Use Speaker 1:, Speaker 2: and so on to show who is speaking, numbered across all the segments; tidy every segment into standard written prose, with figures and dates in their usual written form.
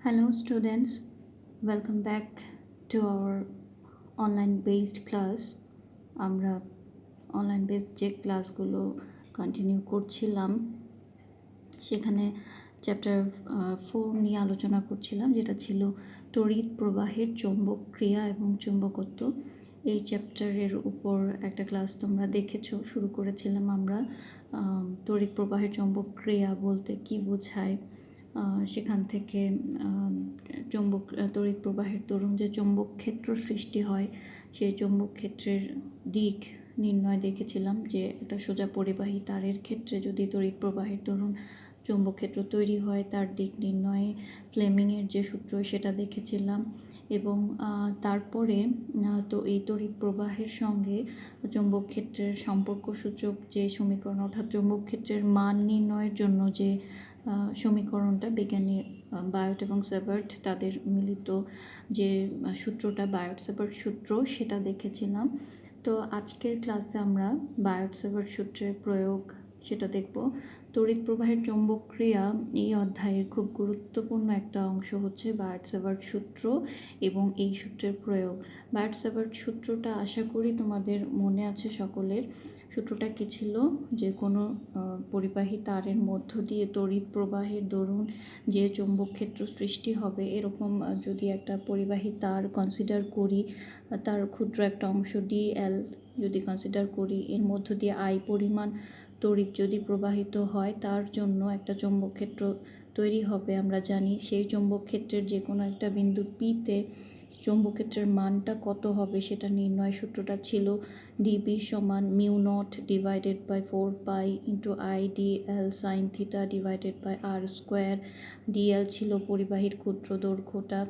Speaker 1: Hello, students. Welcome back to our online based class. আমরা online based যে ক্লাসগুলো continue করছিলাম সেখানে চ্যাপ্টার 4 নিয়ে আলোচনা করছিলাম, যেটা ছিল তড়িৎ প্রবাহের চৌম্বক ক্রিয়া এবং চুম্বকত্ব। এই চ্যাপ্টারের উপর একটা ক্লাস তোমরা দেখেছো, শুরু করেছিলাম আমরা তড়িৎ প্রবাহের চৌম্বক ক্রিয়া বলতে কি বোঝায়, সেখান থেকে তড়িৎ প্রবাহের দরুন যে চৌম্বক ক্ষেত্র সৃষ্টি হয় সেই চৌম্বক ক্ষেত্রের দিক নির্ণয় দেখেছিলাম, যে একটা সোজা পরিবাহী তারের ক্ষেত্রে যদি তড়িৎ প্রবাহের দরুন চৌম্বক ক্ষেত্র তৈরি হয় তার দিক নির্ণয়ে ফ্লেমিংয়ের যে সূত্র সেটা দেখেছিলাম। এবং তারপরে তো এই তড়িৎ প্রবাহের সঙ্গে চৌম্বক ক্ষেত্রের সম্পর্কসূচক যে সমীকরণ, অর্থাৎ চৌম্বক ক্ষেত্রের মান নির্ণয়ের জন্য যে সমীকরণটা বিজ্ঞানী বায়োট এবং সেবার্ট তাদের মিলিত যে সূত্রটা বায়োট সেবার্ট সূত্র সেটা দেখেছিলাম। তো আজকের ক্লাসে আমরা বায়োট সেবার্ট সূত্রের প্রয়োগ সেটা দেখব। তড়িৎ প্রবাহের চৌম্বক ক্রিয়া এই অধ্যায়ের খুব গুরুত্বপূর্ণ একটা অংশ হচ্ছে বায়োট সেবার্ট সূত্র এবং এই সূত্রের প্রয়োগ। বায়োট সেবার্ট সূত্রটা আশা করি তোমাদের মনে আছে সকলের। সূত্রটা কী ছিল, যে কোনো পরিবাহী তারের মধ্য দিয়ে তড়িৎ প্রবাহের দরুন যে চৌম্বক ক্ষেত্র সৃষ্টি হবে, এরকম যদি একটা পরিবাহী তার কনসিডার করি, তার ক্ষুদ্র একটা অংশ ডিএল যদি কনসিডার করি, এর মধ্য দিয়ে আই পরিমাণ তড়িৎ যদি প্রবাহিত হয়, তার জন্য একটা চৌম্বক ক্ষেত্র তৈরি হবে। আমরা জানি সেই চৌম্বক ক্ষেত্রের যে কোনো একটা বিন্দু পিতে চৌম্বক ক্ষেত্রের মানটা কত হবে সেটা নির্ণয় সূত্রটা ছিল ডিবি সমান mu naught divided by 4 pi into I DL sine theta divided by R square. DL ছিল পরিবাহীর ক্ষুদ্র দৈর্ঘ্যটা,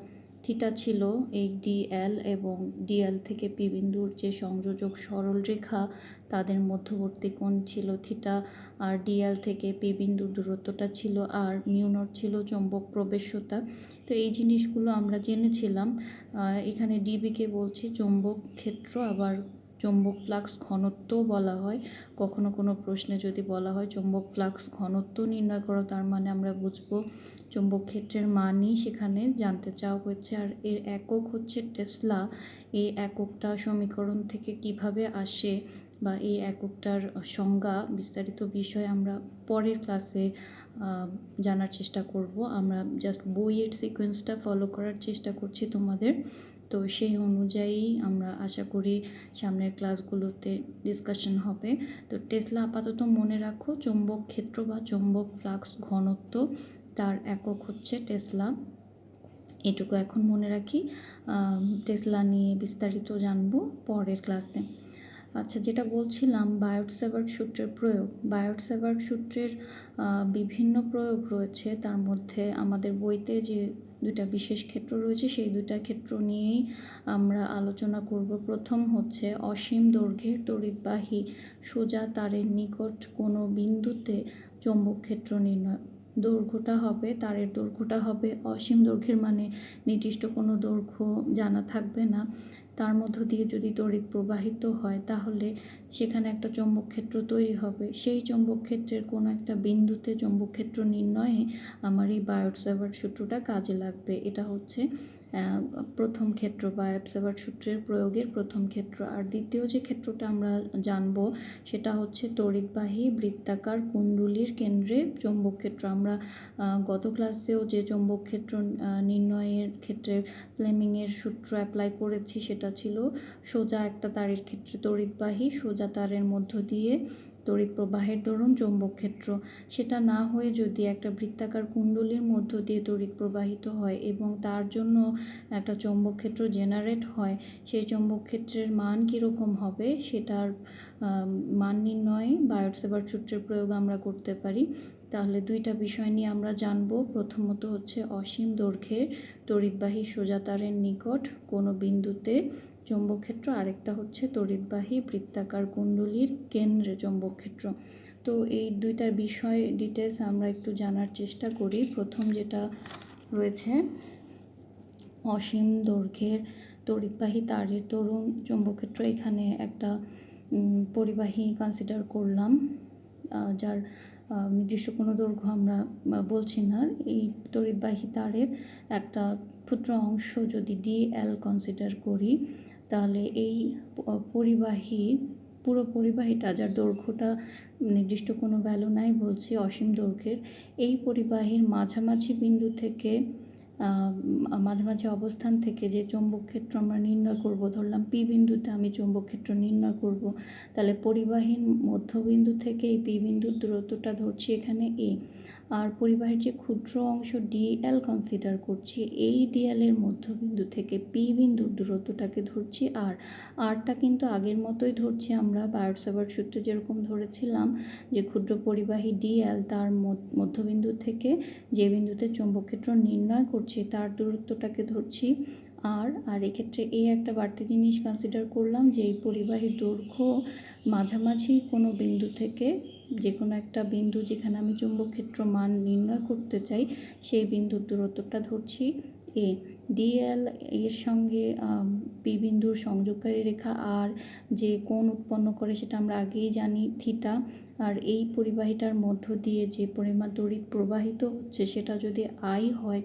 Speaker 1: থিটা ছিল এই ডিএল এবং ডিএল থেকে পি বিন্দুর যে সংযোজক সরল রেখা তাদের মধ্যবর্তী কোণ ছিল থিটা, আর ডিএল থেকে পি বিন্দুর দূরত্বটা ছিল আর, মিউ নট ছিল চৌম্বক প্রবেশ্যতা। তো এই জিনিসগুলো আমরা জেনেছিলাম। এখানে ডিবিকে বলছি চৌম্বক ক্ষেত্র, আবার চৌম্বক ফ্লাক্স ঘনত্বও বলা হয়। কখনো কোনো প্রশ্নে যদি বলা হয় চৌম্বক ফ্লাক্স ঘনত্ব নির্ণয় করো, তার মানে আমরা বুঝবো চৌম্বক ক্ষেত্রের মানই সেখানে জানতে চাওয়া হয়েছে। আর এর একক হচ্ছে টেসলা। এই এককটা সমীকরণ থেকে কিভাবে আসে বা এই এককটার সংজ্ঞা বিস্তারিত বিষয় আমরা পরের ক্লাসে জানার চেষ্টা করব। আমরা জাস্ট বইয়ের সিকোয়েন্সটা ফলো করার চেষ্টা করছি তোমাদের, তো সেই অনুযায়ী আমরা আশা করি সামনের ক্লাসগুলোতে ডিসকাশন হবে। তো টেসলা আপাতত মনে রাখো, চৌম্বক ক্ষেত্র বা চৌম্বক ফ্লাক্স ঘনত্ব, তার একক হচ্ছে টেসলা। এটুকু এখন মনে রাখি। টেসলা নিয়ে বিস্তারিত জানবো পরের ক্লাসে। আচ্ছা, যেটা বলছিলাম বায়োট সেবার্ট সূত্রের প্রয়োগ। বায়োট সেবার্ট সূত্রের বিভিন্ন প্রয়োগ রয়েছে, তার মধ্যে আমাদের বইতে যে দুইটা বিশেষ ক্ষেত্র রয়েছে সেই দুইটা ক্ষেত্র নিয়েই আমরা আলোচনা করব। প্রথম হচ্ছে অসীম দৈর্ঘ্যের তড়িৎবাহী সোজা তারের নিকট কোনো বিন্দুতে চৌম্বক ক্ষেত্র নির্ণয়। দৈর্ঘ্যটা হবে, তারের দৈর্ঘ্যটা হবে অসীম দৈর্ঘ্যের, মানে নির্দিষ্ট কোনো দৈর্ঘ্য জানা থাকবে না। তার মধ্য দিয়ে যদি তড়িৎ প্রবাহিত হয় তাহলে সেখানে একটা চৌম্বক ক্ষেত্র তৈরি হবে। সেই চৌম্বক ক্ষেত্রের কোনো একটা বিন্দুতে চৌম্বক ক্ষেত্র নির্ণয়ে আমার এই বায়োট সেবার্ট সূত্রটা কাজে লাগবে। এটা হচ্ছে প্রথম ক্ষেত্র, বায়োট সেবার্ট সূত্রের প্রয়োগের প্রথম ক্ষেত্র। আর দ্বিতীয় যে ক্ষেত্রটা আমরা জানব সেটা হচ্ছে তড়িৎবাহী বৃত্তাকার কুণ্ডলীর কেন্দ্রে চৌম্বক ক্ষেত্র। আমরা গত ক্লাসেও যে চৌম্বক ক্ষেত্র নির্ণয়ের ক্ষেত্রে ফ্লেমিংয়ের সূত্র অ্যাপ্লাই করেছি, সেটা ছিল সোজা একটা তারের ক্ষেত্রে তড়িৎবাহী সোজা তারের মধ্য দিয়ে তড়িৎ প্রবাহের দরুন চৌম্বক ক্ষেত্র। সেটা না হয়ে যদি একটা বৃত্তাকার কুণ্ডলীর মধ্য দিয়ে তড়িৎ প্রবাহিত হয় এবং তার জন্য একটা চৌম্বক ক্ষেত্র জেনারেট হয়, সেই চৌম্বক ক্ষেত্রের মান কীরকম হবে সেটার মান নির্ণয়ে বায়োট সেবার্ট সূত্রের প্রয়োগ আমরা করতে পারি। তাহলে দুইটা বিষয় নিয়ে আমরা জানব। প্রথমত হচ্ছে অসীম দৈর্ঘ্যের তড়িৎবাহী সোজা তারের নিকট কোনো বিন্দুতে চৌম্বক ক্ষেত্র, আরেকটা হচ্ছে তড়িৎবাহী বৃত্তাকার কুণ্ডলীর কেন্দ্রে চৌম্বক ক্ষেত্র। তো এই দুইটার বিষয় ডিটেলস আমরা একটু জানার চেষ্টা করি। প্রথম যেটা রয়েছে অসীম দৈর্ঘ্যের তড়িৎবাহী তারের দরুন চৌম্বক ক্ষেত্র। এখানে একটা পরিবাহী কনসিডার করলাম যার নির্দিষ্ট কোনো দৈর্ঘ্য আমরা বলছি না। এই তড়িৎবাহী তারের একটা ক্ষুদ্র অংশ যদি DL কনসিডার করি, তাহলে এই পুরো পরিবাহীটা, যার দৈর্ঘ্যটা নির্দিষ্ট কোনো ভ্যালু নাই বলছি, অসীম দৈর্ঘ্যের, এই পরিবাহীর মাঝামাঝি বিন্দু থেকে মাঝামাঝি অবস্থান থেকে যে চৌম্বক ক্ষেত্র আমরা নির্ণয় করব, ধরলাম P বিন্দুতে আমি চৌম্বক ক্ষেত্র নির্ণয় করব, তাহলে পরিবাহীর মধ্যবিন্দু থেকে এই P বিন্দুর দূরত্বটা ধরছি এখানে A, আর পরিবাহীর যে ক্ষুদ্র অংশ DL কনসিডার করছি, এই DL এর মধ্যবিন্দু থেকে P বিন্দুর দূরত্বটাকে ধরছি আরটা কিন্তু আগের মতোই ধরছি আমরা বায়ট-সাভার্ট সূত্রে যেরকম ধরেছিলাম যে ক্ষুদ্র পরিবাহী DL তার মধ্যবিন্দু থেকে যে বিন্দুতে চৌম্বক ক্ষেত্র নির্ণয় করছি তার দূরত্বটাকে ধরছি আর এক্ষেত্রে এই একটা বাড়তি জিনিস কনসিডার করলাম যে এই পরিবাহীর দৈর্ঘ্য মাঝামাঝি কোনো বিন্দু থেকে যে কোনো একটা বিন্দু যেখানে আমি চৌম্বক ক্ষেত্র মান নির্ণয় করতে চাই সেই বিন্দুর দূরত্বটা ধরছি A। DL এর সঙ্গে P বিন্দুর সংযোগকারী রেখা আর যে কোণ উৎপন্ন করে সেটা আমরা আগেই জানি থিটা, আর এই পরিবাহীটার মধ্য দিয়ে যে পরিমাণ তড়িৎ প্রবাহিত হচ্ছে সেটা যদি I হয়,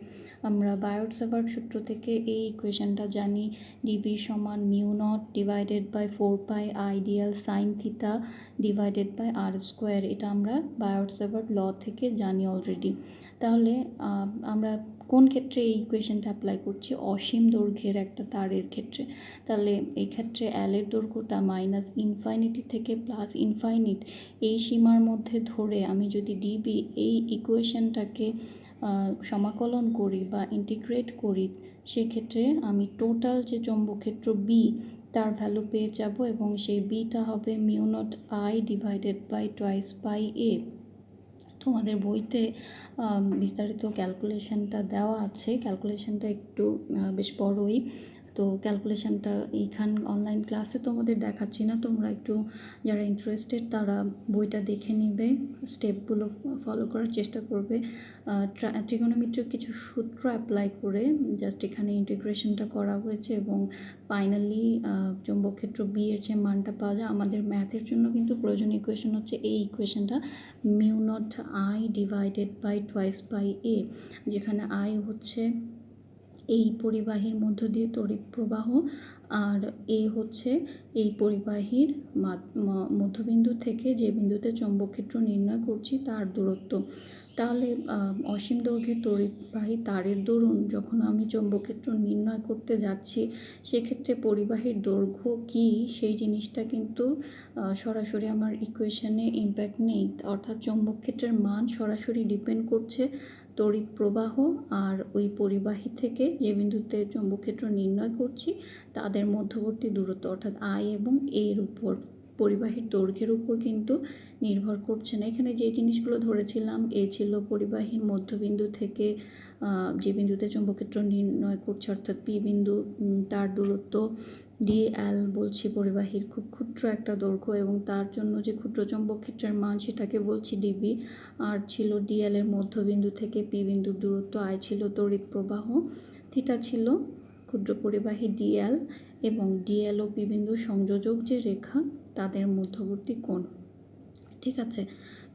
Speaker 1: আমরা বায়ট-সাভার্ট সূত্র থেকে এই ইকুয়েশনটা জানি, dB সমান μ0 divided by 4 π IDL sine theta divided by r²। এটা আমরা বায়ট-সাভার্ট ল থেকে জানি অলরেডি। তাহলে আমরা কোন ক্ষেত্রে এই ইকুয়েশনটা অ্যাপ্লাই করছি? অসীম দৈর্ঘ্যের একটা তারের ক্ষেত্রে। তাহলে এই ক্ষেত্রে L এর দৈর্ঘ্যটা -∞ থেকে +∞ এই সীমার মধ্যে ধরে আমি যদি dB এই ইকুয়েশনটাকে সমাকলন করি বা ইন্টিগ্রেট করি, সেক্ষেত্রে আমি টোটাল যে চৌম্বক ক্ষেত্র B তার ভ্যালু পেয়ে যাব এবং সেই বিটা হবে μ0 I ডিভাইডেড বাই 2 π A। তোমাদের বইতে বিস্তারিত ক্যালকুলেশনটা দেওয়া আছে, ক্যালকুলেশনটা একটু বেশ বড়ই, তো ক্যালকুলেশনটা এইখান অনলাইন ক্লাসে তোমাদের দেখাচ্ছি না, তোমরা একটু যারা ইন্টারেস্টেড তারা বইটা দেখে নেবে, স্টেপগুলো ফলো করার চেষ্টা করবে। ট্রিগোনোমেট্রির কিছু সূত্র অ্যাপ্লাই করে জাস্ট এখানে ইন্টিগ্রেশনটা করা হয়েছে এবং ফাইনালি চৌম্বক ক্ষেত্র B এর যে মানটা পাওয়া যায়। আমাদের ম্যাথের জন্য কিন্তু প্রয়োজনীয় ইকুয়েশন হচ্ছে এই ইকুয়েশনটা μ0 I ডিভাইডেড বাই 2 π A, যেখানে I হচ্ছে এই পরিবাহীর মধ্য দিয়ে তড়িৎ প্রবাহ আর A হচ্ছে এই পরিবাহীর মধ্যবিন্দু থেকে যে বিন্দুতে চৌম্বক ক্ষেত্র নির্ণয় করছি তার দূরত্ব। তাহলে অসীম দৈর্ঘ্যের তড়িৎবাহী তারের দরুন যখন আমি চৌম্বক ক্ষেত্র নির্ণয় করতে যাচ্ছি, সেক্ষেত্রে পরিবাহীর দৈর্ঘ্য কী সেই জিনিসটা কিন্তু সরাসরি আমার ইকুয়েশনে ইম্প্যাক্ট নেই, অর্থাৎ চৌম্বক ক্ষেত্রের মান সরাসরি ডিপেন্ড করছে তড়িৎ প্রবাহ আর ওই পরিবাহী থেকে যে বিন্দুতে চৌম্বক ক্ষেত্র নির্ণয় করছি তাদের মধ্যবর্তী দূরত্ব, অর্থাৎ I এবং A এর উপর, পরিবাহীর দৈর্ঘ্যের উপর কিন্তু নির্ভর করছে না। এখানে যে জিনিসগুলো ধরেছিলাম, A ছিল পরিবাহীর মধ্যবিন্দু থেকে যে বিন্দুতে চৌম্বক ক্ষেত্র নির্ণয় করছে অর্থাৎ P বিন্দু, তার দূরত্ব, DL বলছি পরিবাহীর খুব ক্ষুদ্র একটা দৈর্ঘ্য এবং তার জন্য যে ক্ষুদ্র চৌম্বক ক্ষেত্রের মান সেটাকে বলছি dB, আর ছিল DL এর মধ্যবিন্দু থেকে P বিন্দুর দূরত্ব, I ছিল তড়িৎ প্রবাহ, থিটা ছিল ক্ষুদ্র পরিবাহী DL এবং DL ও P বিন্দুর সংযোজক যে রেখা তাদের মধ্যবর্তী কোণ। ঠিক আছে,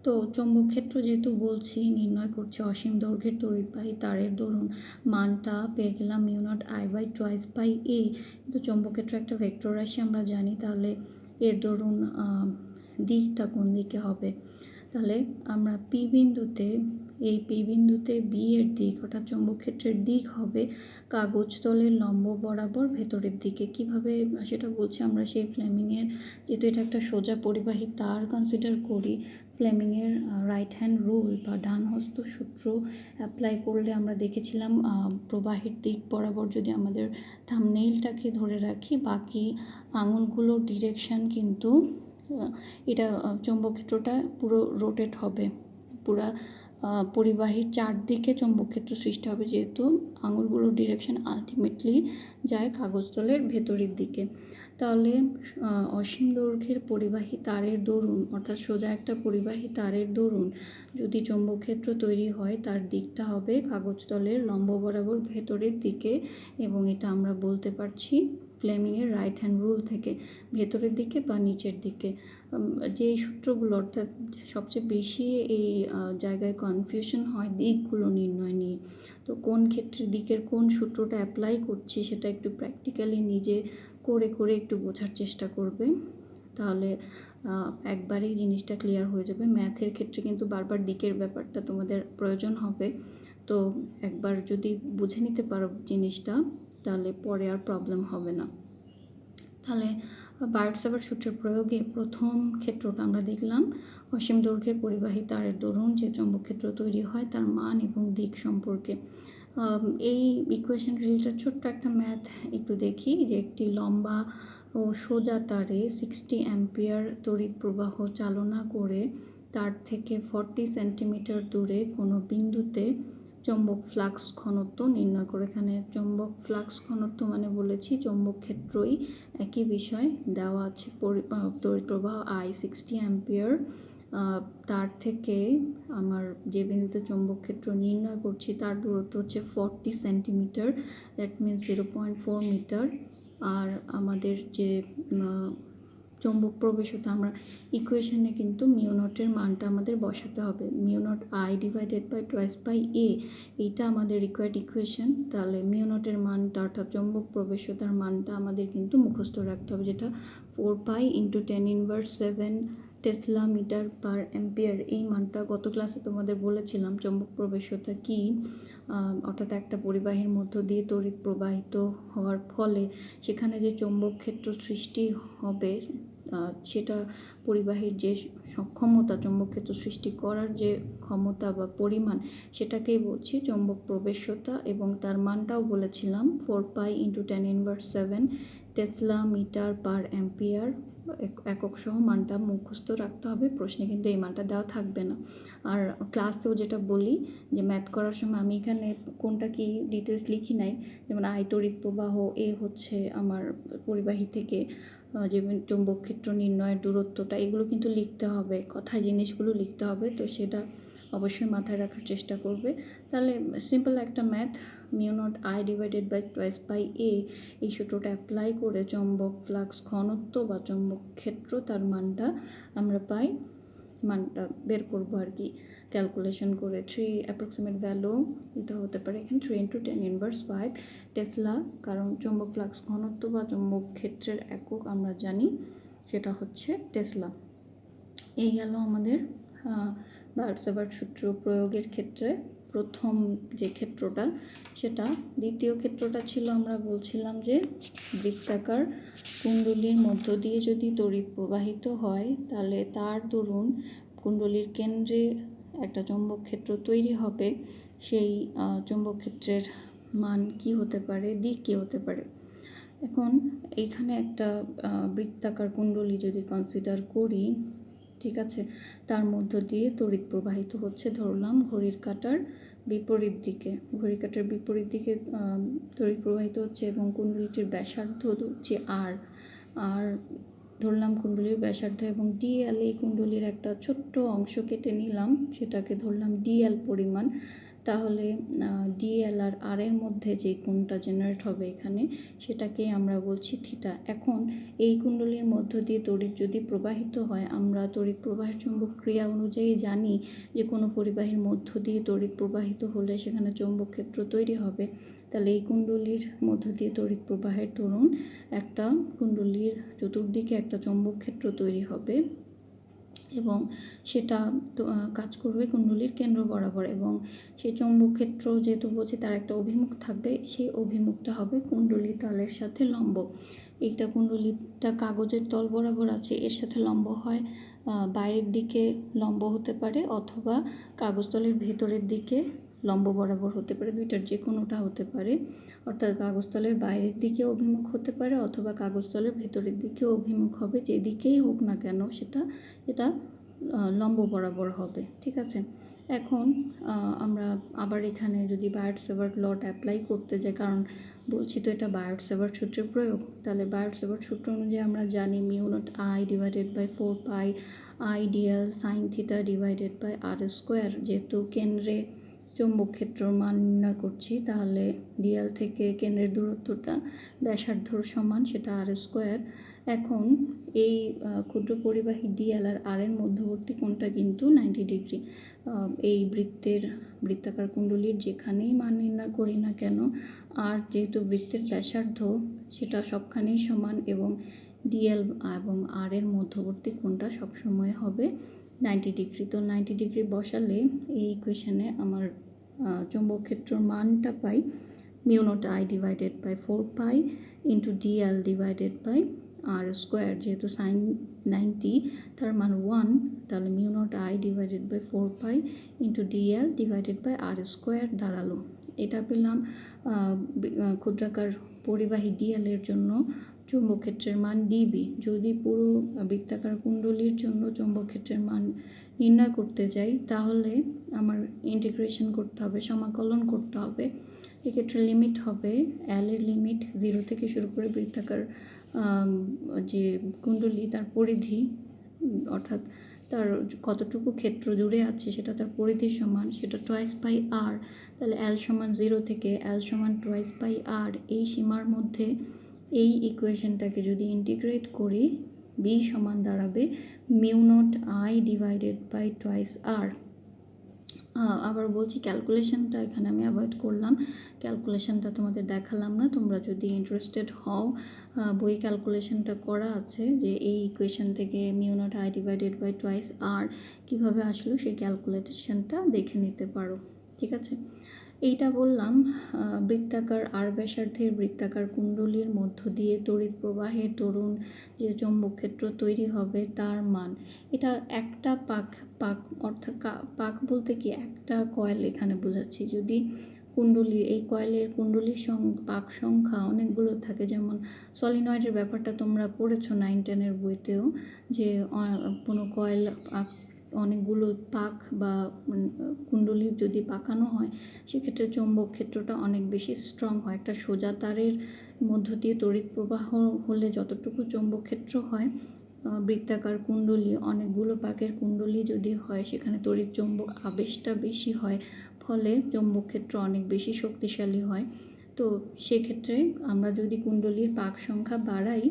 Speaker 1: তো চৌম্বক ক্ষেত্র যেহেতু বলছি নির্ণয় করছে অসীম দৈর্ঘ্যের তড়িৎবাহী তারের দরুন, মানটা পেয়ে গেলাম μ0 I বাই 2 π A, কিন্তু চৌম্বক ক্ষেত্র একটা ভেক্টর রাশি আমরা জানি, তাহলে এর দরুন দিকটা কোন দিকে হবে? তাহলে আমরা P বিন্দুতে B এর দিক অর্থাৎ চৌম্বক ক্ষেত্রের দিক হবে কাগজ তলের লম্ব বরাবর ভেতরের দিকে। কিভাবে সেটা বলছি আমরা সেই ফ্লেমিংয়ের, যেহেতু এটা একটা সোজা পরিবাহী তার কনসিডার করি, ফ্লেমিংয়ের রাইট হ্যান্ড রুল বা ডান হস্ত সূত্র অ্যাপ্লাই করলে আমরা দেখেছিলাম প্রবাহের দিক বরাবর যদি আমাদের থাম্বনেইলটাকে ধরে রাখি, বাকি আঙুলগুলোর ডিরেকশান কিন্তু এটা চৌম্বক ক্ষেত্রটা পুরো রোটেট হবে, পুরা পরিবাহীর চারদিকে চৌম্বক ক্ষেত্র সৃষ্টি হবে, যেহেতু আঙুলগুলোর ডিরেকশন আলটিমেটলি যায় কাগজতলের ভেতরের দিকে। তাহলে অসীম দৈর্ঘ্যের পরিবাহী তারের দরুন অর্থাৎ সোজা একটা পরিবাহী তারের দরুন যদি চৌম্বক ক্ষেত্র তৈরি হয় তার দিকটা হবে কাগজতলের লম্ব বরাবর ভেতরের দিকে, এবং এটা আমরা বলতে পারছি ফ্লেমিংয়ের রাইট হ্যান্ড রুল থেকে, ভেতরের দিকে বা নিচের দিকে। যে সূত্রগুলো অর্থাৎ সবচেয়ে বেশি এই জায়গায় কনফিউশন হয় দিকগুলো নির্ণয় নিয়ে। তো কোন ক্ষেত্রে দিকের কোন সূত্রটা অ্যাপ্লাই করছি সেটা একটু প্র্যাকটিক্যালি নিজে করে করে একটু বোঝার চেষ্টা করবে, তাহলে একবারেই জিনিসটা ক্লিয়ার হয়ে যাবে। ম্যাথের ক্ষেত্রে কিন্তু বারবার দিকের ব্যাপারটা তোমাদের প্রয়োজন হবে, তো একবার যদি বুঝে নিতে পারো জিনিসটা তাহলে পরে আর প্রবলেম হবে না। তাহলে বায়োট-স্যাভার্ট সূত্রের প্রয়োগে প্রথম ক্ষেত্রটা আমরা দেখলাম, অসীম দৈর্ঘ্যের পরিবাহী তারের দরুন যে চৌম্বক ক্ষেত্র তৈরি হয় তার মান এবং দিক সম্পর্কে। এই ইকুয়েশন রিলেটেড ছোট্ট একটা ম্যাথ একটু দেখি, যে একটি লম্বা ও সোজা তারে 60 অ্যাম্পিয়ার তড়িৎ প্রবাহ চালনা করে তার থেকে 40 সেন্টিমিটার দূরে কোনো বিন্দুতে চৌম্বক ফ্লাক্স ঘনত্ব নির্ণয় করে। এখানে চৌম্বক ফ্লাক্স ঘনত্ব মানে বলেছি চৌম্বক ক্ষেত্রই একই বিষয়, দেওয়া আছে তড়িৎ প্রবাহ I 60 অ্যাম্পিয়ার, তার থেকে আমার যে বিন্দুতে চৌম্বক ক্ষেত্র নির্ণয় করছি তার দূরত্ব হচ্ছে 40 সেন্টিমিটার, দ্যাট মিনস 0.4 মিটার। আর আমাদের যে চৌম্বক প্রবেশতা, আমরা ইকুয়েশনে কিন্তু মিউ নটের মানটা আমাদের বসাতে হবে, mu naught I divided by twice by A, এইটা আমাদের রিকোয়ার্ড ইকুয়েশন। তাহলে মিউ নটের মানটা অর্থাৎ চৌম্বক প্রবেশতার মানটা আমাদের কিন্তু মুখস্থ রাখতে হবে, যেটা 4 pi into 10⁻⁷ tesla metre per ampere. এই মানটা গত ক্লাসে তোমাদের বলেছিলাম চৌম্বক প্রবেশতা কী, অর্থাৎ একটা পরিবাহীর মধ্য দিয়ে তড়িৎ প্রবাহিত হওয়ার ফলে সেখানে যে চৌম্বক ক্ষেত্র সৃষ্টি হবে সেটা পরিবাহীর যে সক্ষমতা, চৌম্বক ক্ষেত্র সৃষ্টি করার যে ক্ষমতা বা পরিমাণ, সেটাকেই বলছি চৌম্বক প্রবেশতা। এবং তার মানটাও বলেছিলাম 4 pi into 10⁻⁷ tesla metre per ampere, একক সহ মানটা মুখস্থ রাখতে হবে, প্রশ্নে কিন্তু এই মানটা দেওয়া থাকবে না। আর ক্লাসেও যেটা বলি যে ম্যাথ করার সময় আমি এখানে কোনটা কি ডিটেলস লিখি নাই, যেমন I তড়িৎ প্রবাহ, A হচ্ছে আমার পরিবাহী থেকে যে চৌম্বক ক্ষেত্র নির্ণয়ের দূরত্বটা, এগুলো কিন্তু লিখতে হবে, কথায় জিনিসগুলো লিখতে হবে, তো সেটা অবশ্যই মাথায় রাখার চেষ্টা করবে। তাহলে সিম্পল একটা math, mu naught I divided by twice by A, এই সূত্রটা অ্যাপ্লাই করে চৌম্বক ফ্লাক্স ঘনত্ব বা চৌম্বক ক্ষেত্র তার মানটা আমরা পাই, মানটা বের করবো আর কি ক্যালকুলেশন করে। 3 অ্যাপ্রক্সিমেট ভ্যালু এটা হতে পারে এখানে 3 ইন্টু 10⁻⁵ টেসলা, কারণ চৌম্বক ফ্লাক্স ঘনত্ব বা চৌম্বক ক্ষেত্রের একক আমরা জানি সেটা হচ্ছে টেসলা। এই গেল আমাদের বায়োট-স্যাভার্ট সূত্র প্রয়োগের ক্ষেত্রে প্রথম যে ক্ষেত্রটা সেটা। দ্বিতীয় ক্ষেত্রটা ছিল আমরা বলছিলাম যে বৃত্তাকার কুণ্ডলীর মধ্য দিয়ে যদি তড়িৎ প্রবাহিত হয় তাহলে তার দরুন কুণ্ডলীর কেন্দ্রে একটা চৌম্বক ক্ষেত্র তৈরি হবে, সেই চৌম্বক ক্ষেত্রের মান কি হতে পারে, দিক কী হতে পারে। এখন এইখানে একটা বৃত্তাকার কুণ্ডলী যদি কনসিডার করি, ঠিক আছে, তার মধ্য দিয়ে তড়িৎ প্রবাহিত হচ্ছে, ধরলাম ঘড়ির কাঁটার বিপরীত দিকে, ঘড়ির কাঁটার বিপরীত দিকে তড়িৎ প্রবাহিত হচ্ছে এবং কুণ্ডলীটির ব্যাসার্ধ হচ্ছে আর ধরলাম কুণ্ডলীর ব্যাসার্ধ এবং DL, এই কুণ্ডলীর একটা ছোট্ট অংশ কেটে নিলাম, সেটাকে ধরলাম DL পরিমাণ। তাহলে DL আর R এর মধ্যে যে কোণটা জেনারেট হবে এখানে সেটাকে আমরা বলছি থিটা। এখন এই কুণ্ডলীর মধ্য দিয়ে তড়িৎ যদি প্রবাহিত হয়, আমরা তড়িৎ প্রবাহের চৌম্বক ক্রিয়া অনুযায়ী জানি যে কোনো পরিবাহীর মধ্য দিয়ে তড়িৎ প্রবাহিত হলে সেখানে চৌম্বক ক্ষেত্র তৈরি হবে। তাহলে এই কুণ্ডলীর মধ্য দিয়ে তড়িৎ প্রবাহের দরুন একটা কুণ্ডলীর চতুর্দিকে একটা চৌম্বক ক্ষেত্র তৈরি হবে এবং সেটা কাজ করবে কুণ্ডলীর কেন্দ্র বরাবর, এবং সেই চৌম্বক ক্ষেত্র যেহেতু বলছে তার একটা অভিমুখ থাকবে, সেই অভিমুখটা হবে কুণ্ডলী তলের সাথে লম্ব। এইটা কুণ্ডলীটা কাগজের তল বরাবর আছে, এর সাথে লম্ব হয় বাইরের দিকে লম্ব হতে পারে অথবা কাগজ তলের ভেতরের দিকে লম্ব বরাবর হতে পারে, দুইটার যে কোনোটা হতে পারে। অর্থাৎ কাগজতলের বাইরের দিকে অভিমুখ হতে পারে অথবা কাগজতলের ভেতরের দিকে অভিমুখ হবে, যেদিকেই হোক না কেন এটা লম্ব বরাবর হবে, ঠিক আছে। এখন আমরা আবার এখানে যদি বায়োট-স্যাভার্ট লটা অ্যাপ্লাই করতে যাই, কারণ বলছি তো এটা বায়োট-স্যাভার্ট সূত্রের প্রয়োগ, তাহলে বায়োট-স্যাভার্ট সূত্র অনুযায়ী আমরা জানি mu naught I divided by 4 pi I dl sine theta divided by R square. যেহেতু কেন্দ্রে চৌম্বক ক্ষেত্রর মান নির্ণয় করছি, তাহলে ডিএল থেকে কেন্দ্রের দূরত্বটা ব্যাসার্ধর সমান, সেটা r²। এখন এই ক্ষুদ্র পরিবাহী ডিএল আর আর এর মধ্যবর্তী কোণটা কিন্তু 90 ডিগ্রি। এই বৃত্তাকার কুণ্ডলীর যেখানেই মান নির্ণয় করি না কেন, আর যেহেতু বৃত্তের ব্যাসার্ধ সেটা সবখানেই সমান এবং ডিএল এবং আর এর মধ্যবর্তী কোণটা সবসময় হবে 90 ডিগ্রি। তো 90 ডিগ্রি বসালে এই ইকুয়েশনে আমার চৌম্বক ক্ষেত্রর মানটা পাই μ0I divided by 4π into DL divided by r²। যেহেতু সাইন 90 তার মান 1, তাহলে μ0I divided by 4π into DL divided by r² দাঁড়ালো। এটা পেলাম ক্ষুদ্রাকার পরিবাহী ডিএল এর জন্য চৌম্বক ক্ষেত্রের মান ডিবি। যদি পুরো বৃত্তাকার কুণ্ডলীর জন্য চৌম্বক ক্ষেত্রের মান নির্ণয় করতে যাই, তাহলে আমার ইন্টিগ্রেশন করতে হবে, সমাকলন করতে হবে। এক্ষেত্রে লিমিট হবে এল এর লিমিট 0 থেকে শুরু করে বৃত্তাকার যে কুণ্ডলী তার পরিধি, অর্থাৎ তার কতটুকু ক্ষেত্র জুড়ে আছে সেটা তার পরিধির সমান, সেটা √πr। তাহলে এল সমান 0 থেকে এল সমান √πr, এই সীমার মধ্যে এই ইকুয়েশনটাকে যদি ইন্টিগ্রেট করি, বি সমান দাঁড়াবে μ0I ডিভাইডেড বাই r। আবার বলছি, ক্যালকুলেশনটা এখানে আমি অ্যাভয়েড করলাম, ক্যালকুলেশনটা তোমাদের দেখালাম না। তোমরা যদি ইন্টারেস্টেড হও, বই ক্যালকুলেশনটা করা আছে যে এই ইকুয়েশন থেকে μ0I ডিভাইডেড বাই r কীভাবে আসলো, সেই ক্যালকুলেশনটা দেখে নিতে পারো। ঠিক আছে, এইটা বললাম বৃত্তাকার আর ব্যাসার্ধের বৃত্তাকার কুণ্ডলীর মধ্য দিয়ে তড়িৎ প্রবাহের দরুন যে চৌম্বক ক্ষেত্র তৈরি হবে তার মান। এটা একটা পাক অর্থাৎ পাক বলতে কি একটা কয়েল এখানে বোঝাচ্ছি। যদি এই কয়েলের কুণ্ডলীর পাক সংখ্যা অনেকগুলো থাকে, যেমন সলিনয়েডের ব্যাপারটা তোমরা পড়েছো 9-10 বইতেও, যে কোনো কয়েল অনেকগুলো পাক বা কুণ্ডলী যদি পাকানো হয়, সেক্ষেত্রে চৌম্বক ক্ষেত্রটা অনেক বেশি স্ট্রং হয়। একটা সোজা তারের মধ্য দিয়ে তড়িৎ প্রবাহ হলে যতটুকু চৌম্বক ক্ষেত্র হয়, বৃত্তাকার কুণ্ডলী অনেকগুলো পাকের কুণ্ডলী যদি হয়, সেখানে তড়িৎ চৌম্বক আবেশটা বেশি হয়, ফলে চৌম্বক ক্ষেত্র অনেক বেশি শক্তিশালী হয়। তো সেক্ষেত্রে আমরা যদি কুণ্ডলীর পাক সংখ্যা বাড়াই,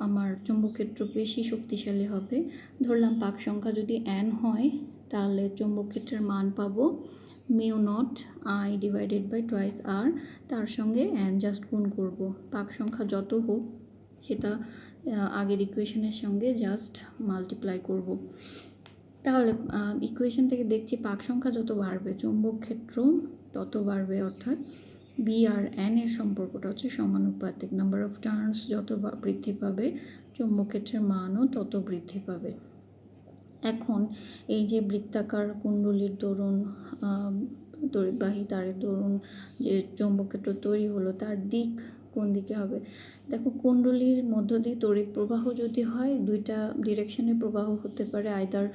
Speaker 1: আমার চৌম্বক ক্ষেত্র বেশি শক্তিশালী হবে। ধরলাম পাক সংখ্যা যদি n হয়, তাহলে চৌম্বক ক্ষেত্রের মান পাবো μ0I ডিভাইডেড বাই r, তার সঙ্গে n জাস্ট গুণ করব। পাক সংখ্যা যত হোক সেটা আগের ইকুয়েশনের সঙ্গে জাস্ট মাল্টিপ্লাই করব। তাহলে ইকুয়েশন থেকে দেখছি পাক সংখ্যা যত বাড়বে চৌম্বক ক্ষেত্র তত বাড়বে, অর্থাৎ বি আর এন এর সম্পর্কটা হচ্ছে সমানুপাতিক। নাম্বার অফ টার্নস যত বৃদ্ধি পাবে চৌম্বক ক্ষেত্রের মানও তত বৃদ্ধি পাবে। এখন এই যে বৃত্তাকার কুণ্ডলীর দরুন তড়িৎবাহী তারের দরুন যে চৌম্বক ক্ষেত্র তৈরি হলো, তার দিক কোন দিকে হবে? দেখো, কুণ্ডলীর মধ্য দিয়ে তড়িৎ প্রবাহ যদি হয়, দুইটা ডিরেকশনে প্রবাহ হতে পারে, আইদার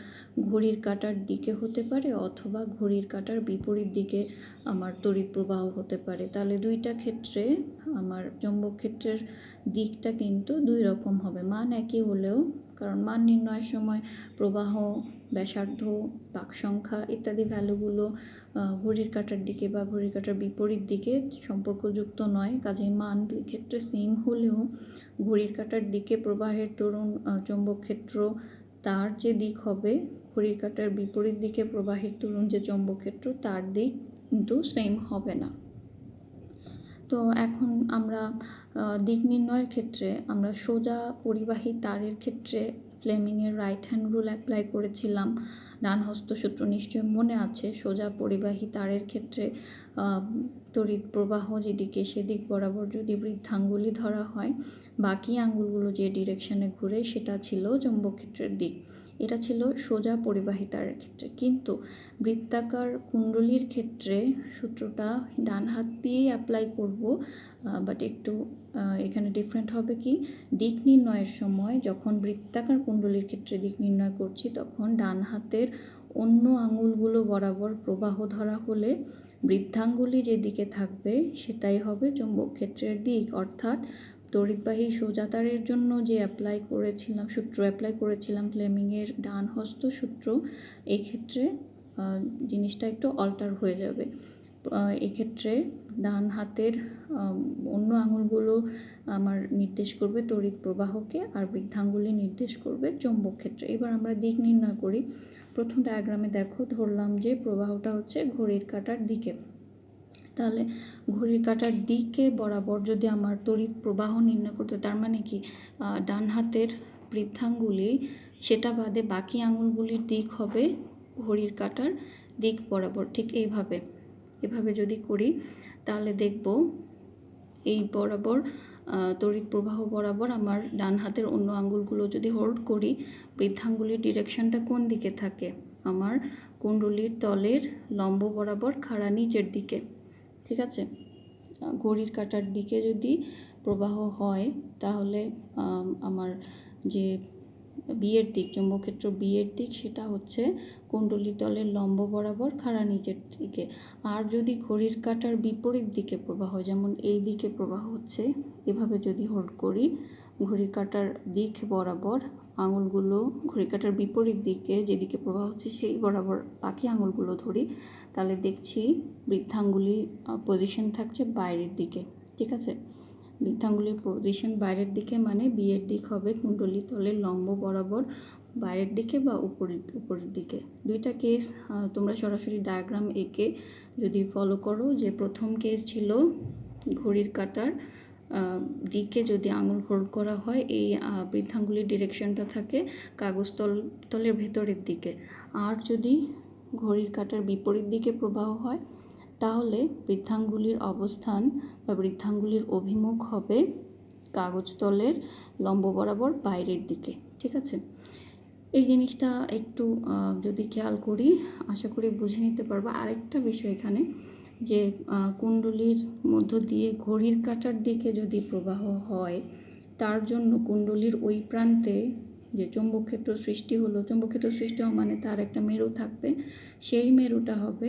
Speaker 1: ঘড়ির কাঁটার দিকে হতে পারে অথবা ঘড়ির কাঁটার বিপরীত দিকে আমার তড়িৎ প্রবাহ হতে পারে। তাহলে দুইটা ক্ষেত্রে আমার চৌম্বক ক্ষেত্রের দিকটা কিন্তু দুই রকম হবে, মান একই হলেও, কারণ মান নির্ণয়ের সময় প্রবাহ, ব্যাসার্ধ, পাক সংখ্যা ইত্যাদি ভ্যালুগুলো ঘড়ির কাঁটার দিকে বা ঘড়ির কাঁটার বিপরীত দিকে সম্পর্কযুক্ত নয়। কাজেই মান দুই ক্ষেত্রে সেম হলেও ঘড়ির কাঁটার দিকে প্রবাহের দরুন চৌম্বক ক্ষেত্র তার যে দিক হবে, ঘড়ির কাঁটার বিপরীত দিকে প্রবাহের দরুন যে চৌম্বক ক্ষেত্র তার দিক কিন্তু সেম হবে না। তো এখন আমরা দিক নির্ণয়ের ক্ষেত্রে আমরা সোজা পরিবাহী তারের ক্ষেত্রে ফ্লেমিংয়ের রাইট হ্যান্ড রুল অ্যাপ্লাই করেছিলাম। ডান হস্ত সূত্র নিশ্চয়ই মনে আছে। সোজা পরিবাহী তারের ক্ষেত্রে তড়িৎ প্রবাহ যেদিকে সেদিক বরাবর যদি বৃদ্ধাঙ্গুলি ধরা হয়, বাকি আঙ্গুলগুলো যে ডিরেকশনে ঘুরে সেটা ছিল চৌম্বক ক্ষেত্রের দিক। এটা ছিল সোজা পরিবাহী তারের ক্ষেত্রে। কিন্তু বৃত্তাকার কুণ্ডলীর ক্ষেত্রে সূত্রটা ডান হাত দিয়েই অ্যাপ্লাই করব, বাট একটু এখানে ডিফারেন্ট হবে কি, দিক নির্ণয়ের সময় যখন বৃত্তাকার কুণ্ডলীর ক্ষেত্রে দিক নির্ণয় করছি, তখন ডান হাতের অন্য আঙুলগুলো বরাবর প্রবাহ ধরা হলে বৃদ্ধাঙ্গুলি যেদিকে থাকবে সেটাই হবে চৌম্বক ক্ষেত্রের দিক। অর্থাৎ তড়িৎবাহী সোজা তারের জন্য যে সূত্র অ্যাপ্লাই করেছিলাম ফ্লেমিংয়ের ডান হস্ত সূত্র, এই ক্ষেত্রে জিনিসটা একটু অল্টার হয়ে যাবে। এক্ষেত্রে ডান হাতের অন্য আঙুলগুলো আমার নির্দেশ করবে তড়িৎ প্রবাহকে, আর বৃদ্ধাঙ্গুলি নির্দেশ করবে চৌম্বক ক্ষেত্রে। এবার আমরা দিক নির্ণয় করি। প্রথম ডায়াগ্রামে দেখো, ধরলাম যে প্রবাহটা হচ্ছে ঘড়ির কাঁটার দিকে। তাহলে ঘড়ির কাঁটার দিকে বরাবর যদি আমার তড়িৎ প্রবাহ নির্ণয় করতে, তার মানে কি ডান হাতের বৃদ্ধাঙ্গুলি সেটা বাদে বাকি আঙুলগুলির দিক হবে ঘড়ির কাঁটার দিক বরাবর। ঠিক এভাবে যদি করি তাহলে দেখব এই বরাবর তড়িৎ প্রবাহ বরাবর আমার ডান হাতের অন্য আঙুলগুলো যদি হোল্ড করি, বৃদ্ধাঙ্গুলির ডিরেকশনটা কোন দিকে থাকে? আমার কুণ্ডলীর তলের লম্ব বরাবর খাড়া নিচের দিকে। ঠিক আছে, ঘড়ির কাঁটার দিকে যদি প্রবাহ হয় তাহলে আমার যে বিয়ের দিক, চৌম্বকক্ষেত্র বিয়ের দিক, সেটা হচ্ছে কুণ্ডলী তলের লম্ব বরাবর খাড়া নিচের দিকে। আর যদি ঘড়ির কাঁটার বিপরীত দিকে প্রবাহ, যেমন এই দিকে প্রবাহ হচ্ছে, এভাবে যদি হোল্ড করি ঘড়ির কাঁটার দিক বরাবর আঙুলগুলো ঘড়ির কাঁটার বিপরীত দিকে যেদিকে প্রবাহ হচ্ছে সেই বরাবর বাকি আঙুলগুলো ধরি, তাহলে দেখছি বৃদ্ধাঙ্গুলি পজিশন থাকছে বাইরের দিকে। ঠিক আছে, বৃদ্ধাঙ্গুলির পজিশন বাইরের দিকে মানে বিয়ের দিক হবে কুণ্ডলী তলের লম্ব বরাবর বাইরের দিকে বা উপরের দিকে। দুইটা কেস তোমরা সরাসরি ডায়াগ্রাম এঁকে যদি ফলো করো, যে প্রথম কেস ছিল ঘড়ির কাঁটার দিকে যদি আঙুল হোল্ড করা হয়, এই বৃদ্ধাঙ্গুলির ডিরেকশনটা থাকে কাগজ তলের ভেতরের দিকে। আর যদি ঘড়ির কাঁটার বিপরীত দিকে প্রবাহ হয় তাহলে বৃদ্ধাঙ্গুলির অবস্থান বা বৃদ্ধাঙ্গুলির অভিমুখ হবে কাগজ তলের লম্ব বরাবর বাইরের দিকে। ঠিক আছে, এই জিনিসটা একটু যদি খেয়াল করি আশা করি বুঝে নিতে পারবো। আরেকটা বিষয় এখানে, যে কুণ্ডলীর মধ্য দিয়ে ঘড়ির কাঁটার দিকে যদি প্রবাহ হয়, তার জন্য কুণ্ডলীর ওই প্রান্তে যে চৌম্বকক্ষেত্র সৃষ্টি হলো, চৌম্বকক্ষেত্র সৃষ্টি হওয়া মানে তার একটা মেরু থাকবে, সেই মেরুটা হবে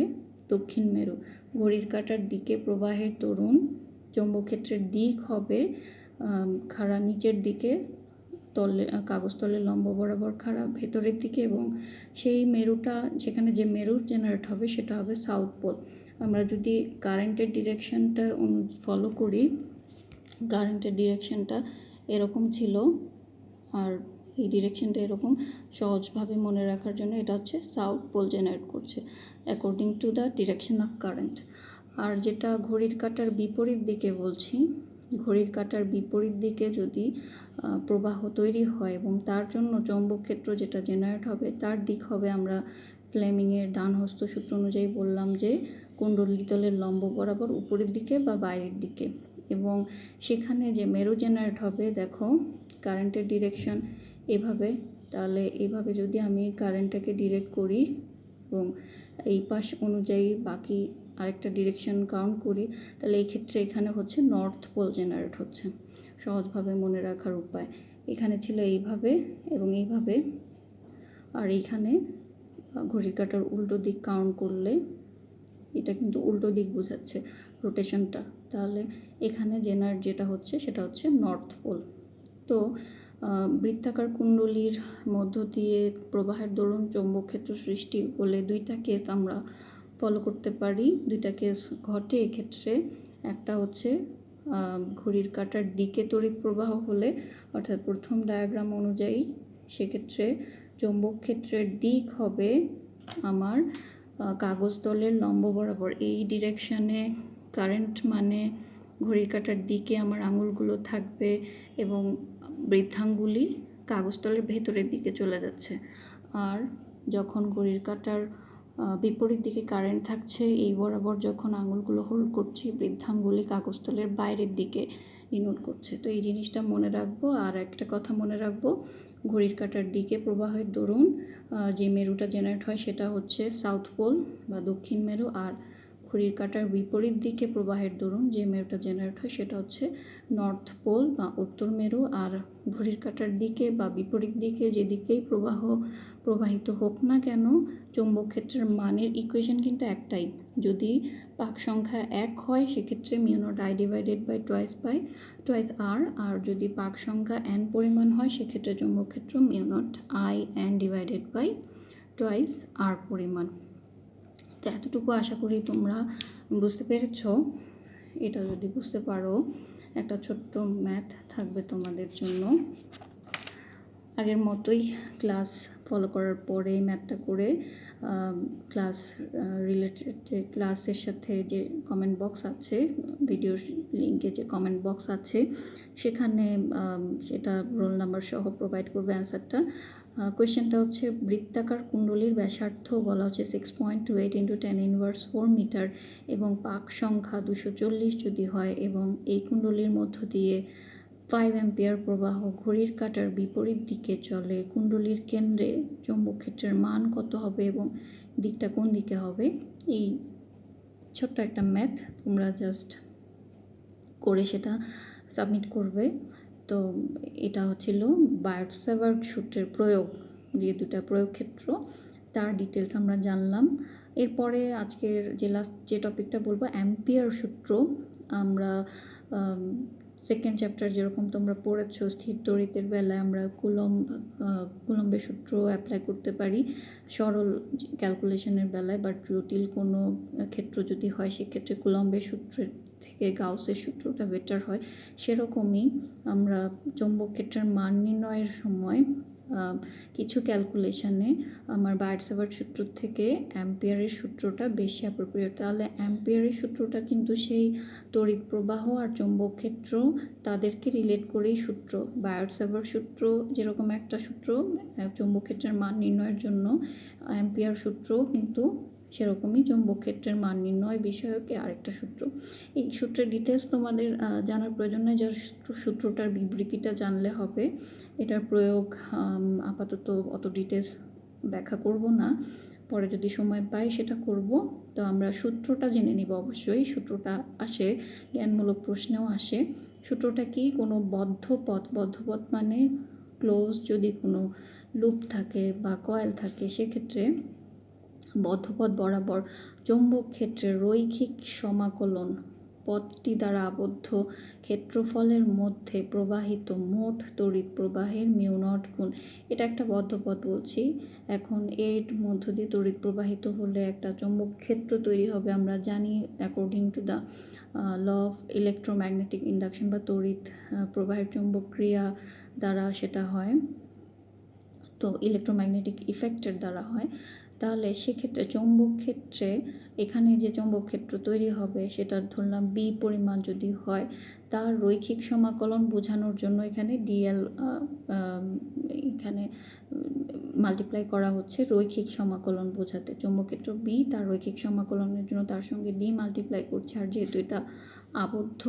Speaker 1: দক্ষিণ মেরু। ঘড়ির কাঁটার দিকে প্রবাহের দরুন চৌম্বকক্ষেত্রের দিক হবে খাড়া নিচের দিকে, তলে কাগজ তলের লম্ব বরাবর খাড়া ভেতরের দিকে, এবং সেই মেরুটা, সেখানে যে মেরুর জেনারেট হবে সেটা হবে সাউথ পোল। আমরা যদি কারেন্টের ডিরেকশনটা ফলো করি, কারেন্টের ডিরেকশনটা এরকম ছিল, আর এই ডিরেকশনটা এরকম, সহজভাবে মনে রাখার জন্য এটা হচ্ছে সাউথ পোল জেনারেট করছে according to the direction of current. আর যেটা ঘড়ির কাঁটার বিপরীত দিকে বলছি, ঘড়ির কাঁটার বিপরীত দিকে যদি প্রবাহ তৈরি হয় এবং তার জন্য চৌম্বকক্ষেত্র যেটা জেনারেট হবে তার দিক হবে, আমরা ফ্লেমিংয়ের ডান হস্ত সূত্র অনুযায়ী বললাম যে কুণ্ডলীতলের লম্ব বরাবর উপরের দিকে বা বাইরের দিকে। এবং সেখানে যে মেরু জেনারেট হবে, দেখো কারেন্টের ডিরেকশন এভাবে, তাহলে এভাবে যদি আমি কারেন্টটাকে ডিরেক্ট করি এবং এই পাশ অনুযায়ী বাকি আরেকটা ডিরেকশন কাউন্ট করি, তাহলে এই ক্ষেত্রে এখানে হচ্ছে নর্থ পোল জেনারেট হচ্ছে। সহজভাবে মনে রাখার উপায়, এখানে ছিল এইভাবে এবং এইভাবে, আর এইখানে ঘড়ির কাঁটার উল্টো দিক কাউন্ট করলে এটা কিন্তু উল্টো দিক বোঝাচ্ছে রোটেশনটা, তাহলে এখানে জেনারেট যেটা হচ্ছে সেটা হচ্ছে নর্থ পোল। তো বৃত্তাকার কুণ্ডলীর মধ্য দিয়ে প্রবাহের দরুন চৌম্বকক্ষেত্র সৃষ্টি হলে দুইটা কেস আমরা ফলো করতে পারি, দুইটা কেস ঘটে এক্ষেত্রে। একটা হচ্ছে ঘড়ির কাঁটার দিকে তড়িৎ প্রবাহ হলে, অর্থাৎ প্রথম ডায়াগ্রাম অনুযায়ী সেক্ষেত্রে চৌম্বকক্ষেত্রের দিক হবে আমার কাগজ তলের লম্ব বরাবর। এই ডিরেকশনে কারেন্ট মানে ঘড়ির কাঁটার দিকে আমার আঙুলগুলো থাকবে এবং বৃদ্ধাঙ্গুলি কাগজ তলের ভেতরের দিকে চলে যাচ্ছে। আর যখন ঘড়ির কাঁটার বিপরীত দিকে কারেন্ট থাকছে, এই বরাবর যখন আঙুলগুলো হোল্ড করছি, বৃদ্ধাঙ্গুলি কাগজ তলের বাইরের দিকে ডিনোট করছে। তো এই জিনিসটা মনে রাখবো। আর একটা কথা মনে রাখবো, ঘড়ির কাঁটার দিকে প্রবাহের দরুন যে মেরুটা জেনারেট হয় সেটা হচ্ছে সাউথ পোল বা দক্ষিণ মেরু, আর ঘড়ির কাঁটার বিপরীত দিকে প্রবাহের দরুন যে মেরুটা জেনারেট হয় সেটা হচ্ছে নর্থ পোল বা উত্তর মেরু। আর ঘড়ির কাঁটার দিকে বা বিপরীত দিকে যেদিকেই প্রবাহিত হোক না কেন, চৌম্বকক্ষেত্রের মানের ইকুয়েশন কিন্তু একটাই। যদি পাক সংখ্যা 1 হয় সেক্ষেত্রে μ0 I divided by twice r, আর যদি পাক সংখ্যা n পরিমাণ হয় সেক্ষেত্রে চৌম্বকক্ষেত্র μ0 I n divided by twice r পরিমাণ। এতটুকু আশা করি তোমরা বুঝতে পেরেছো। এটা যদি বুঝতে পারো, একটা ছোট্ট ম্যাথ থাকবে তোমাদের জন্য। আগের মতোই ক্লাস ফলো করার পরে ম্যাথটা করে ক্লাস রিলেটেড যে ক্লাসের সাথে যে কমেন্ট বক্স আছে, ভিডিওর লিঙ্কে যে কমেন্ট বক্স আছে, সেখানে সেটা রোল নাম্বার সহ প্রোভাইড করবে অ্যান্সারটা। কোয়েশ্চেনটা হচ্ছে বৃত্তাকার কুণ্ডলীর ব্যাসার্ধ বলা হচ্ছে 6.28 × 10⁻⁴ মিটার এবং পাক সংখ্যা 240 যদি হয়, এবং এই কুণ্ডলীর মধ্য দিয়ে 5 অ্যাম্পিয়ার প্রবাহ ঘড়ির কাঁটার বিপরীত দিকে চলে, কুণ্ডলীর কেন্দ্রে চৌম্বক ক্ষেত্রের মান কত হবে এবং দিকটা কোন দিকে হবে। এই ছোট্ট একটা ম্যাথ তোমরা জাস্ট করে সেটা সাবমিট করবে। তো এটা হচ্ছিল বায়োট-স্যাভার্ট সূত্রের প্রয়োগ, যে দুটা প্রয়োগ ক্ষেত্র তার ডিটেলস আমরা জানলাম। এরপরে আজকের যে টপিকটা বলবো অ্যাম্পিয়ার সূত্র। আমরা সেকেন্ড চ্যাপ্টার যেরকম তোমরা পড়েছো, স্থির তড়িতের বেলায় আমরা কুলম্বের সূত্র অ্যাপ্লাই করতে পারি সরল ক্যালকুলেশনের বেলায়, বাট জটিল কোনো ক্ষেত্র যদি হয় সেক্ষেত্রে কুলম্বের সূত্রের থেকে গাউসের সূত্রটা বেটার হয়। সেরকমই আমরা চৌম্বক ক্ষেত্রের মান নির্ণয়ের সময় কিছু ক্যালকুলেশানে আমার বায়োট-স্যাভার্ট সূত্র থেকে অ্যাম্পিয়ারের সূত্রটা বেশি অ্যাপ্রোপ্রিয়েট। তাহলে অ্যাম্পিয়ারের সূত্রটা কিন্তু সেই তড়িৎ প্রবাহ আর চৌম্বক ক্ষেত্র তাদেরকে রিলেট করেই সূত্র। বায়োট-স্যাভার্ট সূত্র যেরকম একটা সূত্র চৌম্বক ক্ষেত্রের মান নির্ণয়ের জন্য, অ্যাম্পিয়ার সূত্র কিন্তু সেরকমই চৌম্বক ক্ষেত্রের মান নির্ণয় বিষয়কে আরেকটা সূত্র। এই সূত্রের ডিটেলস তোমাদের জানার প্রয়োজন নেই, যার সূত্রটার বিবৃতিটা জানলে হবে। এটার প্রয়োগ আপাতত অত ডিটেলস ব্যাখ্যা করব না, পরে যদি সময় পাই সেটা করব। তো আমরা সূত্রটা জেনে নিব। অবশ্যই সূত্রটা আসে, জ্ঞানমূলক প্রশ্নেও আসে। সূত্রটা কি? কোনো বদ্ধ পথ মানে ক্লোজ যদি কোনো লুপ থাকে বা কয়েল থাকে, সেক্ষেত্রে বদ্ধ পথ বরাবর চৌম্বক ক্ষেত্রের রৈখিক সমাকলন পথটি দ্বারা আবদ্ধ ক্ষেত্রফলের মধ্যে প্রবাহিত মোট তড়িৎ প্রবাহের μ0 গুণ। এটা একটা বদ্ধ পথ বলছি। এখন এর মধ্য দিয়ে তড়িৎ প্রবাহিত হলে একটা চৌম্বক ক্ষেত্র তৈরি হবে। আমরা জানি according to the law of electromagnetic induction বা তড়িৎ প্রবাহের চৌম্বক ক্রিয়া দ্বারা সেটা হয়, তো ইলেকট্রোম্যাগনেটিক ইফেক্টের দ্বারা হয়। তাহলে সেক্ষেত্রে চৌম্বক ক্ষেত্রে এখানে যে চৌম্বক ক্ষেত্র তৈরি হবে সেটার ধরলাম বি পরিমাণ যদি হয়, তার রৈখিক সমাকলন বোঝানোর জন্য এখানে ডিএল এখানে মাল্টিপ্লাই করা হচ্ছে রৈখিক সমাকলন বোঝাতে। চৌম্বক ক্ষেত্র বি, তার রৈখিক সমাকলনের জন্য তার সঙ্গে ডি মাল্টিপ্লাই করছে। আর যেহেতু এটা আবদ্ধ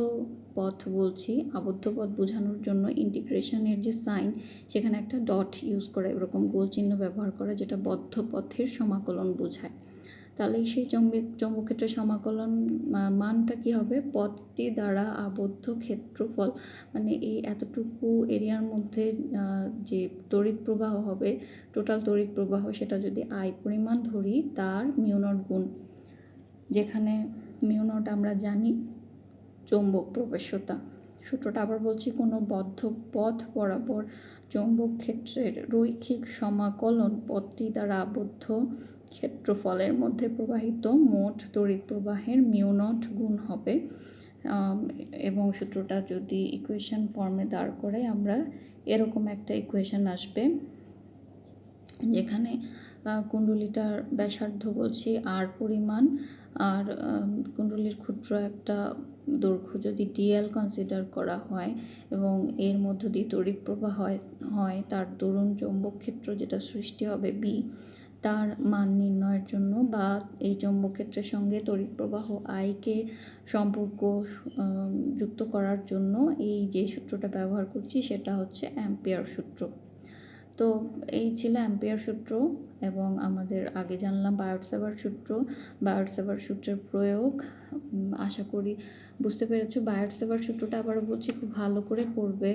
Speaker 1: পথ বলছি, আবদ্ধ পথ বোঝানোর জন্য ইন্টিগ্রেশনের যে সাইন, সেখানে একটা ডট ইউজ করে, এরকম গোল চিহ্ন ব্যবহার করে, যেটা বদ্ধ পথের সমাকলন বোঝায়। তাহলে সেই চৌম্বক ক্ষেত্রের সমাকলন মানটা কি হবে? পথটি দ্বারা আবদ্ধ ক্ষেত্রফল, মানে এই এতটুকু এরিয়ার মধ্যে যে তড়িৎ প্রবাহ হবে, টোটাল তড়িৎ প্রবাহ, সেটা যদি আই পরিমাণ ধরি, তার μ0 গুণ, যেখানে μ0 আমরা জানি চৌম্বক প্রবেশ্যতা। সূত্রটা আবার বলছি, কোনো বদ্ধ পথ বরাবর চৌম্বক ক্ষেত্রের রৈখিক সমাকলন পথটি দ্বারা আবদ্ধ ক্ষেত্রফলের মধ্যে প্রবাহিত মোট তড়িৎ প্রবাহের μ0 গুণ হবে। এবং সূত্রটা যদি ইকুয়েশন ফর্মে দাঁড় করে, আমরা এরকম একটা ইকুয়েশন আসবে, যেখানে কুণ্ডলীটার ব্যাসার্ধ বলছি আর পরিমাণ, আর কুণ্ডলীর ক্ষুদ্র একটা দৈর্ঘ্য যদি ডিএল কনসিডার করা হয় এবং এর মধ্য দিয়ে তড়িৎ প্রবাহ হয়, তার দরুন চৌম্বক ক্ষেত্র যেটা সৃষ্টি হবে বি, তার মান নির্ণয়ের জন্য বা এই চৌম্বক ক্ষেত্রের সঙ্গে তড়িৎ প্রবাহ আইকে সম্পর্ক যুক্ত করার জন্য এই যে সূত্রটা ব্যবহার করছি সেটা হচ্ছে অ্যাম্পিয়ার সূত্র। তো এই ছিল অ্যাম্পিয়ার সূত্র। এবং আমাদের আগে জানলাম বায়োট-স্যাভার্ট সূত্র। বায়োট-স্যাভার্ট সূত্রের প্রয়োগ আশা করি বুঝতে পেরেছো। বায়োট-স্যাভার্ট সূত্রটা আবারও বলছি, খুব ভালো করে পড়বে।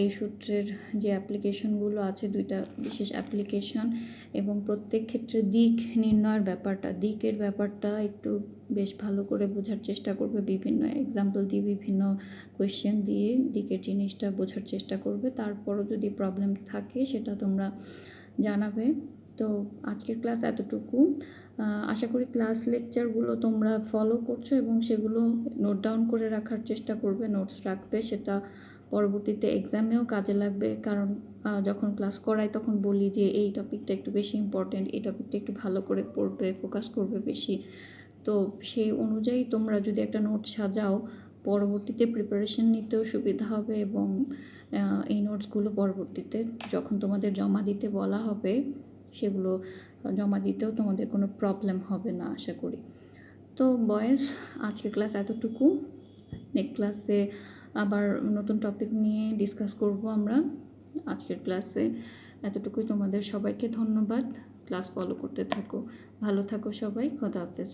Speaker 1: এই সূত্রের যে অ্যাপ্লিকেশনগুলো আছে, দুইটা বিশেষ অ্যাপ্লিকেশন, এবং প্রত্যেক ক্ষেত্রে দিক নির্ণয়ের দিকের ব্যাপারটা একটু বেশ ভালো করে বোঝার চেষ্টা করবে। বিভিন্ন এক্সাম্পল দিয়ে, বিভিন্ন কোয়েশ্চেন দিয়ে দিকের জিনিসটা বোঝার চেষ্টা করবে। তারপরও যদি প্রবলেম থাকে সেটা তোমরা জানাবে। তো আজকের ক্লাস এতটুকু। আশা করি ক্লাস লেকচারগুলো তোমরা ফলো করছো এবং সেগুলো নোট ডাউন করে রাখার চেষ্টা করবে, নোটস রাখবে, সেটা পরবর্তীতে এক্সামেও কাজে লাগবে। কারণ যখন ক্লাস করাই তখন বলি যে এই টপিকটা একটু বেশি ইম্পর্টেন্ট, এই টপিকটা একটু ভালো করে পড়বে, ফোকাস করবে বেশি। তো সেই অনুযায়ী তোমরা যদি একটা নোট সাজাও, পরবর্তীতে প্রিপারেশন নিতেও সুবিধা হবে এবং এই নোটসগুলো পরবর্তীতে যখন তোমাদের জমা দিতে বলা হবে সেগুলো জমা দিতেও তোমাদের কোনো প্রবলেম হবে না আশা করি। তো বয়েজ, আজকের ক্লাস এতটুকু। নেক্সট ক্লাসে আবার নতুন টপিক নিয়ে ডিসকাস করব আমরা। আজকের ক্লাসে এতটুকুই। তোমাদের সবাইকে ধন্যবাদ। ক্লাস ফলো করতে থাকো, ভালো থাকো সবাই। খোদা হাফেজ।